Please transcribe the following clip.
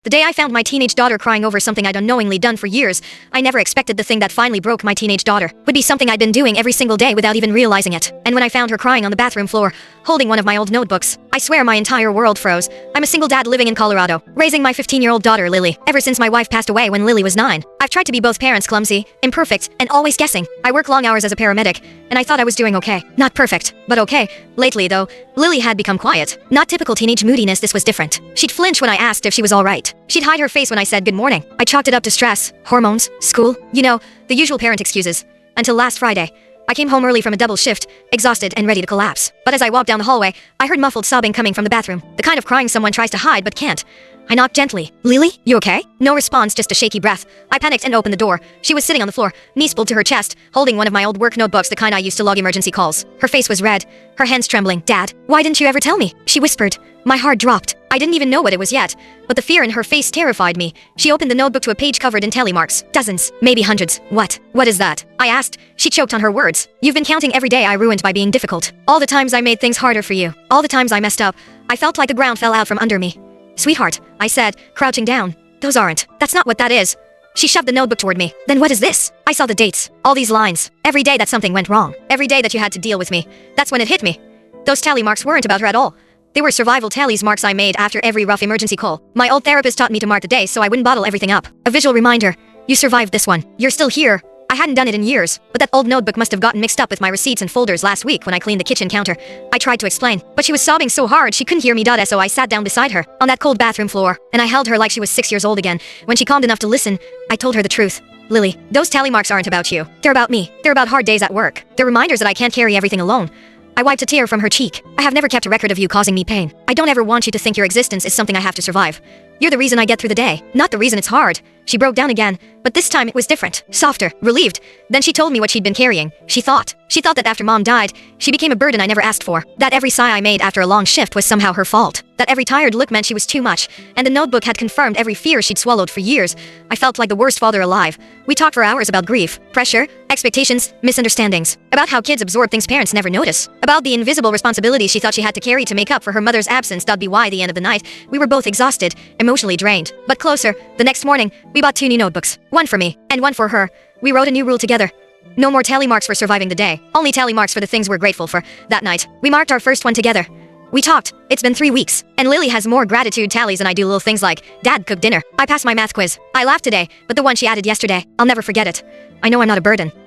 The day I found my teenage daughter crying over something I'd unknowingly done for years, I never expected the thing that finally broke my teenage daughter would be something I'd been doing every single day without even realizing it. And when I found her crying on the bathroom floor, holding one of my old notebooks, I swear my entire world froze. I'm a single dad living in Colorado, raising my 15-year-old daughter Lily, ever since my wife passed away when Lily was 9. I've tried to be both parents, clumsy, imperfect, and always guessing. I work long hours as a paramedic, and I thought I was doing okay. Not perfect, but okay. Lately, though, Lily had become quiet. Not typical teenage moodiness, this was different. She'd flinch when I asked if she was alright. She'd hide her face when I said good morning. I chalked it up to stress, hormones, school, you know, the usual parent excuses. Until last Friday. I came home early from a double shift, exhausted and ready to collapse. But as I walked down the hallway, I heard muffled sobbing coming from the bathroom. The kind of crying someone tries to hide but can't. I knocked gently. Lily, you okay? No response, just a shaky breath. I panicked and opened the door. She was sitting on the floor, knees pulled to her chest, holding one of my old work notebooks, the kind I used to log emergency calls. Her face was red, her hands trembling. Dad, why didn't you ever tell me? She whispered. My heart dropped. I didn't even know what it was yet, but the fear in her face terrified me. She opened the notebook to a page covered in tally marks. Dozens, maybe hundreds. What? What is that? I asked. She choked on her words. You've been counting every day I ruined by being difficult. All the times I made things harder for you. All the times I messed up. I felt like the ground fell out from under me. Sweetheart, I said, crouching down. Those aren't. That's not what that is. She shoved the notebook toward me. Then what is this? I saw the dates. All these lines. Every day that something went wrong. Every day that you had to deal with me. That's when it hit me. Those tally marks weren't about her at all. They were survival tallies, marks I made after every rough emergency call. My old therapist taught me to mark the day so I wouldn't bottle everything up. A visual reminder. You survived this one. You're still here. I hadn't done it in years, but that old notebook must have gotten mixed up with my receipts and folders last week when I cleaned the kitchen counter. I tried to explain, but she was sobbing so hard she couldn't hear me. So I sat down beside her, on that cold bathroom floor, and I held her like she was 6 years old again. When she calmed enough to listen, I told her the truth. Lily, those tally marks aren't about you. They're about me. They're about hard days at work. They're reminders that I can't carry everything alone. I wiped a tear from her cheek. I have never kept a record of you causing me pain. I don't ever want you to think your existence is something I have to survive. You're the reason I get through the day, not the reason it's hard. She broke down again, but this time it was different, softer, relieved. Then she told me what she'd been carrying. She thought that after Mom died, she became a burden I never asked for. That every sigh I made after a long shift was somehow her fault. That every tired look meant she was too much, and the notebook had confirmed every fear she'd swallowed for years. I felt like the worst father alive. We talked for hours about grief, pressure, expectations, misunderstandings. About how kids absorb things parents never notice. About the invisible responsibility she thought she had to carry to make up for her mother's absence. By the end of the night, we were both exhausted, emotionally drained. But closer, the next morning, we bought 2 new notebooks. One for me, and one for her. We wrote a new rule together. No more tally marks for surviving the day. Only tally marks for the things we're grateful for. That night, we marked our first one together. We talked. It's been 3 weeks, and Lily has more gratitude tallies than I do little things like, Dad cooked dinner. I passed my math quiz. I laughed today, but the one she added yesterday, I'll never forget it. I know I'm not a burden.